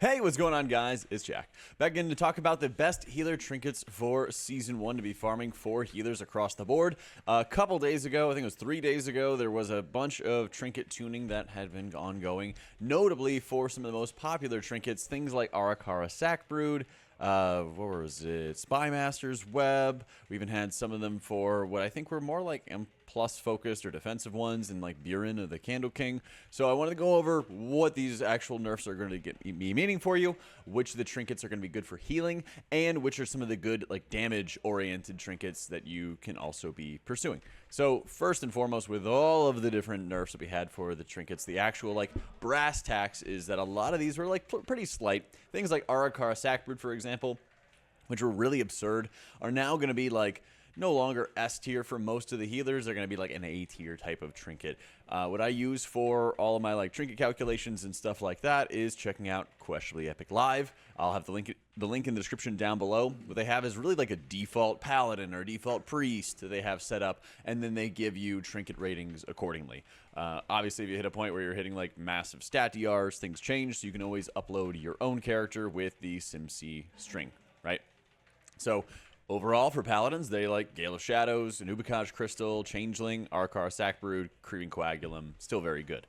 Hey, what's going on, guys? It's Jack. Back in to talk about the best healer trinkets for Season 1 to be farming for healers across the board. A couple days ago, I think it was 3 days ago, there was a bunch of trinket tuning that had been ongoing, notably for some of the most popular trinkets, things like Arakara Sackbrood, what was it? Spymaster's Web. We even had some of them for what I think were more like M+ focused or defensive ones, and like Buren of the Candle King. So I wanted to go over what these actual nerfs are going to be meaning for you, which of the trinkets are going to be good for healing, and which are some of the good like damage-oriented trinkets that you can also be pursuing. So first and foremost, with all of the different nerfs that we had for the trinkets, the actual like brass tacks is that a lot of these were like pretty slight. Things like Arakara Sackbrood, for example, which were really absurd, are now going to be like no longer S tier for most of the healers. They're going to be like an A tier type of trinket. What I use for all of my like trinket calculations and stuff like that is checking out QuestionablyEpic Live. I'll have the link in the description down below. What they have is really like a default paladin or default priest that they have set up, and then they give you trinket ratings accordingly. Obviously, if you hit a point where you're hitting like massive stat DRs, things change, so you can always upload your own character with the SimC string, right? So overall, for Paladins, they like Gale of Shadows, Nerub-ar Crystal, Changeling, Arakara Sackbrood, Creeping Coagulum, still very good.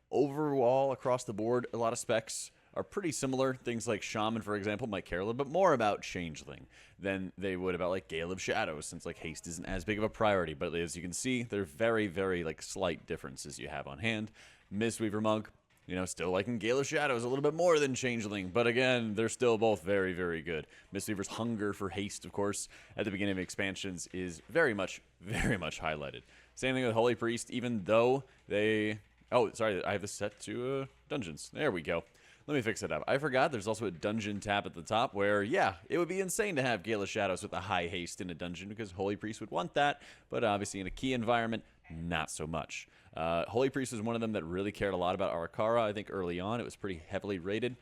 Overall, across the board, a lot of specs are pretty similar. Things like Shaman, for example, might care a little bit more about Changeling than they would about like Gale of Shadows, since like haste isn't as big of a priority. But as you can see, they're very, very like slight differences you have on hand. Mistweaver Monk, you know, still liking Gale of Shadows a little bit more than Changeling, but again, they're still both very, very good. Mistweaver's hunger for haste, of course, at the beginning of expansions is very much highlighted. Same thing with Holy Priest, even though they... Oh, sorry, I have this set to dungeons. There we go. Let me fix it up. I forgot there's also a dungeon tab at the top where, yeah, it would be insane to have Gale of Shadows with a high haste in a dungeon because Holy Priest would want that, but obviously in a key environment, not so much. Holy Priest is one of them that really cared a lot about Arakara. I think early on it was pretty heavily rated.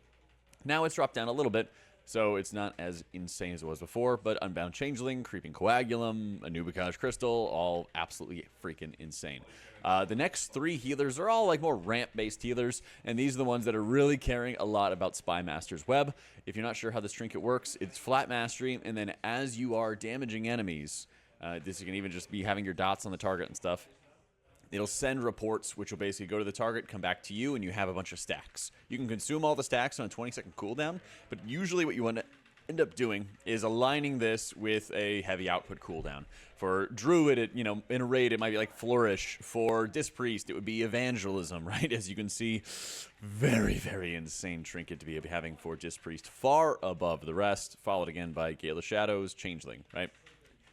Now it's dropped down a little bit, so it's not as insane as it was before, but Unbound Changeling, Creeping Coagulum, Nerub-ar Crystal, all absolutely freaking insane. The next three healers are all like more ramp-based healers, and these are the ones that are really caring a lot about Spymaster's Web. If you're not sure how this trinket works, it's flat mastery, and then as you are damaging enemies, this you can even just be having your dots on the target and stuff. It'll send reports, which will basically go to the target, come back to you, and you have a bunch of stacks. You can consume all the stacks on a 20-second cooldown, but usually what you want to end up doing is aligning this with a heavy output cooldown. For Druid, in a raid, it might be like Flourish. For Disc Priest, it would be Evangelism, right? As you can see, very, very insane trinket to be having for Disc Priest, far above the rest, followed again by Gale of Shadows, Changeling, right?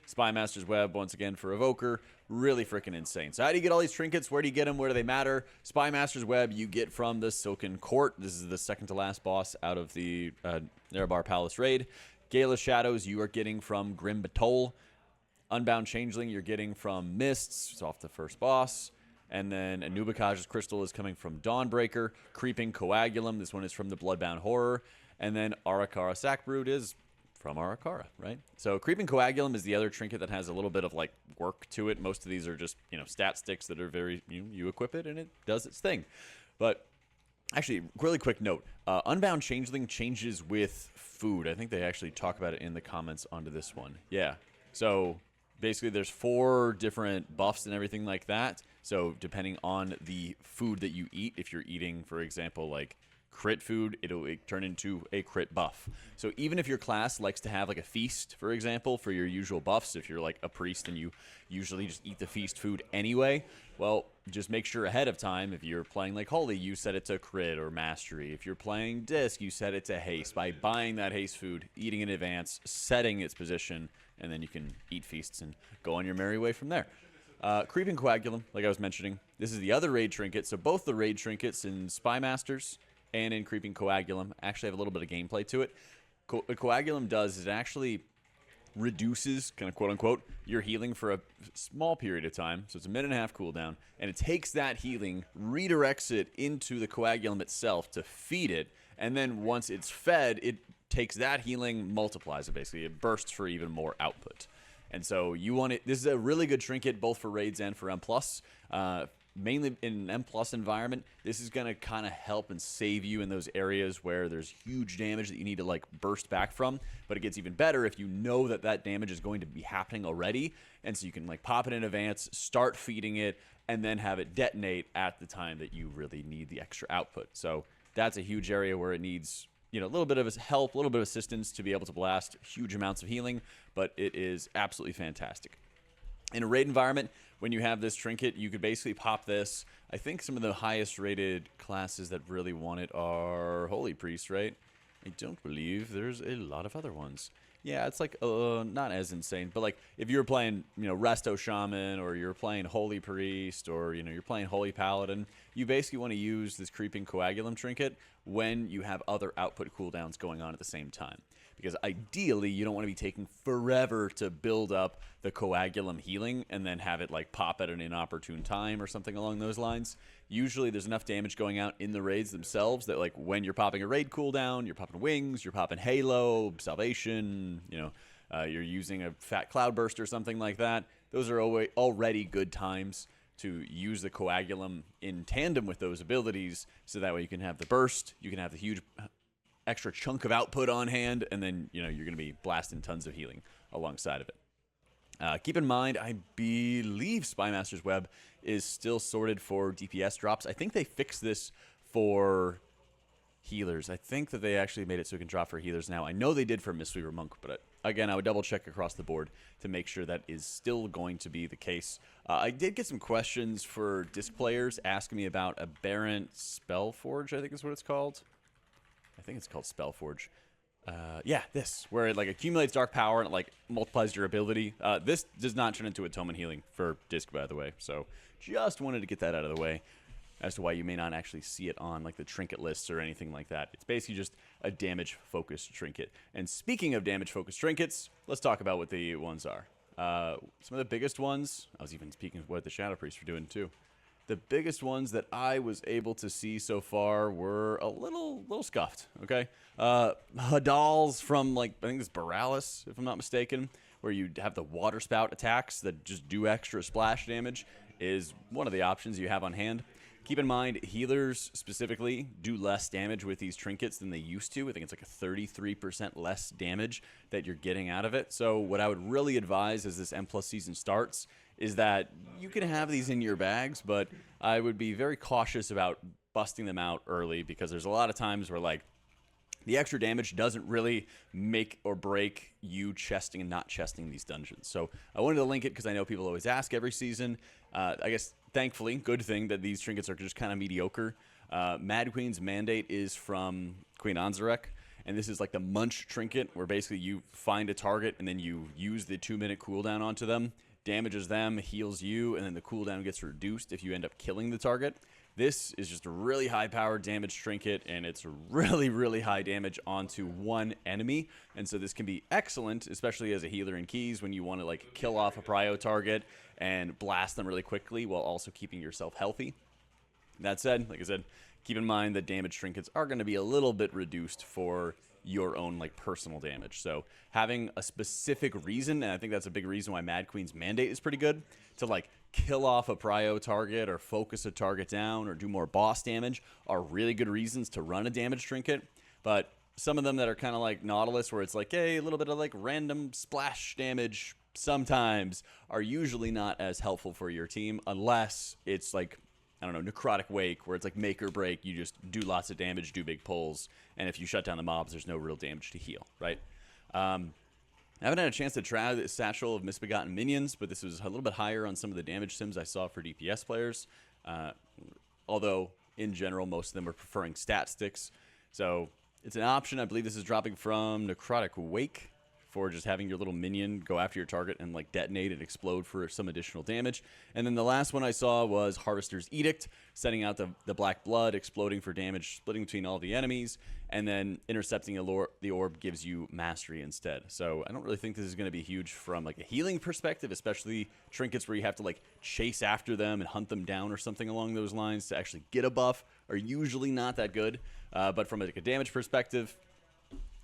Spymaster's Web, once again, for Evoker, really freaking insane. So how do you get all these trinkets? Where do you get them? Where do they matter? Spymaster's Web, you get from the Silken Court. This is the second to last boss out of the Nerub-ar Palace Raid. Gale of Shadows, you are getting from Grim Batol. Unbound Changeling, you're getting from Mists. It's off the first boss. And then Nerub-ar Crystal is coming from Dawnbreaker. Creeping Coagulum, this one is from the Bloodbound Horror. And then Arakara Sackbrood is from Arakara, right? So Creeping Coagulum is the other trinket that has a little bit of like work to it. Most of these are just, stat sticks that are very, you equip it and it does its thing. But actually, really quick note, Unbound Changeling changes with food. I think they actually talk about it in the comments onto this one. Yeah. So basically there's 4 different buffs and everything like that. So depending on the food that you eat, if you're eating, for example, like crit food, it'll turn into a crit buff. So even if your class likes to have like a feast, for example, for your usual buffs, if you're like a priest and you usually just eat the feast food anyway, well, just make sure ahead of time, if you're playing like Holy, you set it to crit or mastery. If you're playing Disc, you set it to haste by buying that haste food, eating in advance, setting its position, and then you can eat feasts and go on your merry way from there. Creeping Coagulum, like I was mentioning, this is the other raid trinket. So both the raid trinkets in Spymasters and in Creeping Coagulum actually have a little bit of gameplay to it. What Coagulum does is it actually reduces, kind of quote-unquote, your healing for a small period of time. So it's a minute and a half cooldown. And it takes that healing, redirects it into the Coagulum itself to feed it. And then once it's fed, it takes that healing, multiplies it basically. It bursts for even more output. And so you want it. This is a really good trinket both for raids and for M+. mainly in an M+ environment, this is going to kind of help and save you in those areas where there's huge damage that you need to like burst back from. But it gets even better if you know that that damage is going to be happening already, and so you can like pop it in advance, start feeding it, and then have it detonate at the time that you really need the extra output. So that's a huge area where it needs, you know, a little bit of help, a little bit of assistance to be able to blast huge amounts of healing, but it is absolutely fantastic. In a raid environment, when you have this trinket, you could basically pop this. I think some of the highest rated classes that really want it are Holy Priest, right? I don't believe there's a lot of other ones. Yeah, it's like not as insane, but like if you're playing, you know, Resto Shaman, or you're playing Holy Priest, or you know, you're playing Holy Paladin, you basically want to use this Creeping Coagulum trinket when you have other output cooldowns going on at the same time. Because ideally, you don't want to be taking forever to build up the coagulum healing and then have it like pop at an inopportune time or something along those lines. Usually there's enough damage going out in the raids themselves that like when you're popping a raid cooldown, you're popping Wings, you're popping Halo, Salvation, you know, you're using a Fat Cloudburst or something like that. Those are already good times to use the coagulum in tandem with those abilities, so that way you can have the burst, you can have the huge extra chunk of output on hand, and then, you know, you're going to be blasting tons of healing alongside of it. Keep in mind, I believe Spymaster's Web is still sorted for DPS drops. I think they fixed this for healers. I think that they actually made it so it can drop for healers now. I know they did for Mistweaver Monk, but again, I would double check across the board to make sure that is still going to be the case. I did get some questions for disc players asking me about Aberrant Spellforge, I think is what it's called. I think it's called Spellforge. Yeah, this, where it like accumulates dark power and it like multiplies your ability. This does not turn into Atonement Healing for disc, by the way. So just wanted to get that out of the way as to why you may not actually see it on like the trinket lists or anything like that. It's basically just a damage-focused trinket. And speaking of damage-focused trinkets, let's talk about what the ones are. Some of the biggest ones, I was even speaking of what the Shadow Priests were doing too. The biggest ones that I was able to see so far were a little scuffed, okay? Hadals from, like, I think it's Borealis, if I'm not mistaken, where you have the water spout attacks that just do extra splash damage, is one of the options you have on hand. Keep in mind, healers specifically do less damage with these trinkets than they used to. I think it's like a 33% less damage that you're getting out of it. So what I would really advise as this M+ season starts is that you can have these in your bags, but I would be very cautious about busting them out early, because there's a lot of times where like the extra damage doesn't really make or break you chesting and not chesting these dungeons. So I wanted to link it because I know people always ask every season. I guess, thankfully, good thing that these trinkets are just kind of mediocre. Mad Queen's Mandate is from Queen Anzarek, and this is like the Munch trinket, where basically you find a target and then you use the 2-minute cooldown onto them, damages them, heals you, and then the cooldown gets reduced if you end up killing the target. This is just a really high-powered damage trinket, and it's really, really high damage onto one enemy. And so this can be excellent, especially as a healer in keys, when you want to like kill off a prio target and blast them really quickly while also keeping yourself healthy. That said, like I said, keep in mind that damage trinkets are going to be a little bit reduced for your own like personal damage. So having a specific reason, and I think that's a big reason why Mad Queen's Mandate is pretty good, to like kill off a prio target or focus a target down or do more boss damage, are really good reasons to run a damage trinket. But some of them that are kind of like Nautilus, where it's like, hey, a little bit of like random splash damage sometimes, are usually not as helpful for your team, unless it's like, I don't know, Necrotic Wake, where it's like make or break. You just do lots of damage, do big pulls, and if you shut down the mobs, there's no real damage to heal, right? I haven't had a chance to try the Satchel of Misbegotten Minions, but this was a little bit higher on some of the damage sims I saw for DPS players. Although, in general, most of them are preferring stat sticks. So it's an option. I believe this is dropping from Necrotic Wake, for just having your little minion go after your target and like detonate and explode for some additional damage. And then the last one I saw was Harvester's Edict, sending out the black blood, exploding for damage, splitting between all the enemies, and then intercepting the orb gives you mastery instead. So I don't really think this is going to be huge from like a healing perspective, especially trinkets where you have to like chase after them and hunt them down or something along those lines to actually get a buff, are usually not that good. But from like a damage perspective,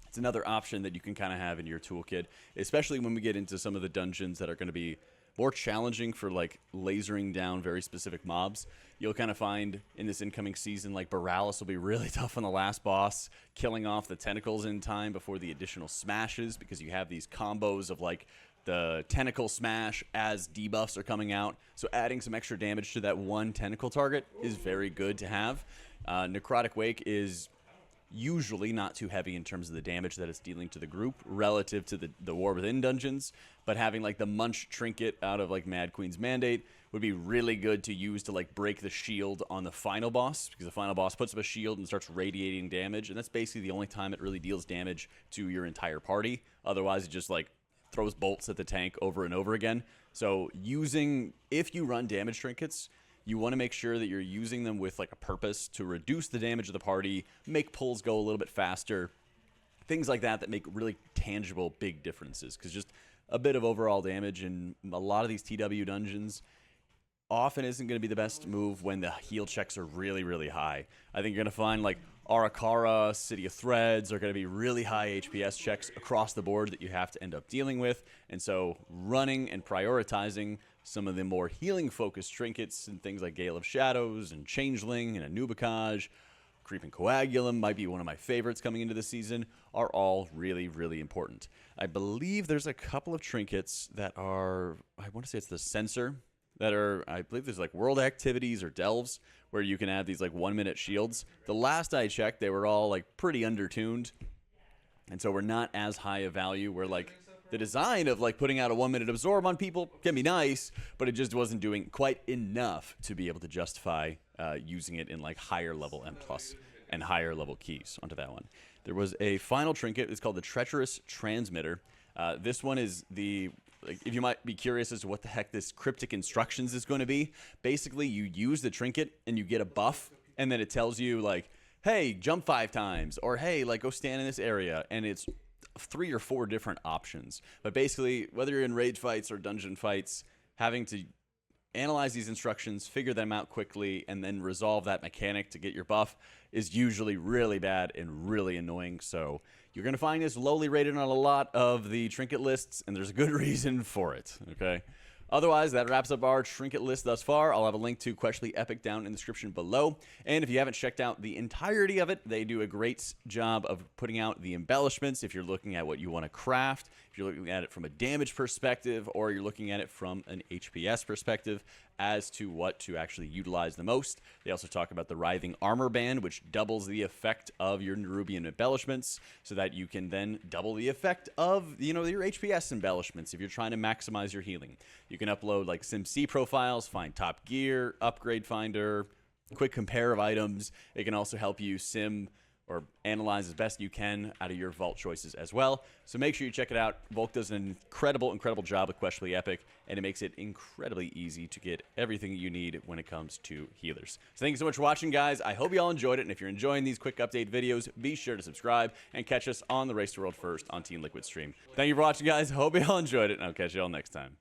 it's another option that you can kind of have in your toolkit, especially when we get into some of the dungeons that are going to be more challenging for like lasering down very specific mobs. You'll kind of find in this incoming season, like Borealis will be really tough on the last boss, killing off the tentacles in time before the additional smashes, because you have these combos of like the tentacle smash as debuffs are coming out. So adding some extra damage to that one tentacle target is very good to have. Necrotic Wake is usually not too heavy in terms of the damage that it's dealing to the group relative to the War Within dungeons, but having like the Munch Trinket out of like Mad Queen's Mandate would be really good to use to like break the shield on the final boss, because the final boss puts up a shield and starts radiating damage, and that's basically the only time it really deals damage to your entire party. Otherwise, it just like throws bolts at the tank over and over again. So if you run damage trinkets, you want to make sure that you're using them with like a purpose to reduce the damage of the party, make pulls go a little bit faster, things like that make really tangible big differences, because just a bit of overall damage in a lot of these TW dungeons often isn't going to be the best move when the heal checks are really, really high. I think you're going to find like Arakara, City of Threads are going to be really high HPS checks across the board that you have to end up dealing with. And so running and prioritizing some of the more healing-focused trinkets and things like Gale of Shadows and Changeling and Anubicage, Creeping Coagulum might be one of my favorites coming into the season, are all really, really important. I believe there's a couple of trinkets that are, I want to say it's the Censor, that are, I believe there's like World Activities or Delves, where you can add these like 1-minute shields. The last I checked, they were all like pretty undertuned, and so we're not as high a value. Where like the design of like putting out a 1-minute absorb on people can be nice, but it just wasn't doing quite enough to be able to justify using it in like higher level M+ and higher level keys onto that one. There was a final trinket. It's called the Treacherous Transmitter. This one is the, like, if you might be curious as to what the heck this cryptic instructions is going to be, basically you use the trinket and you get a buff, and then it tells you like, hey, jump 5 times, or hey, like go stand in this area, and it's 3 or 4 different options. But basically, whether you're in raid fights or dungeon fights, having to analyze these instructions, figure them out quickly, and then resolve that mechanic to get your buff is usually really bad and really annoying. So you're going to find this lowly rated on a lot of the trinket lists, and there's a good reason for it, okay? Otherwise, that wraps up our trinket list thus far. I'll have a link to QuestionablyEpic down in the description below. And if you haven't checked out the entirety of it, they do a great job of putting out the embellishments if you're looking at what you want to craft, if you're looking at it from a damage perspective, or you're looking at it from an HPS perspective as to what to actually utilize the most. They also talk about the Writhing Armor Band, which doubles the effect of your Nerubian embellishments, so that you can then double the effect of, you know, your HPS embellishments if you're trying to maximize your healing. You can upload like SimC profiles, find top gear, upgrade finder, quick compare of items. It can also help you sim or analyze as best you can out of your vault choices as well. So make sure you check it out. Volk does an incredible job with QuestionablyEpic, and it makes it incredibly easy to get everything you need when it comes to healers. So thank you so much for watching, guys. I hope you all enjoyed it, and if you're enjoying these quick update videos, be sure to subscribe and catch us on the Race to World First on Team Liquid stream. Thank you for watching, guys. Hope you all enjoyed it, and I'll catch you all next time.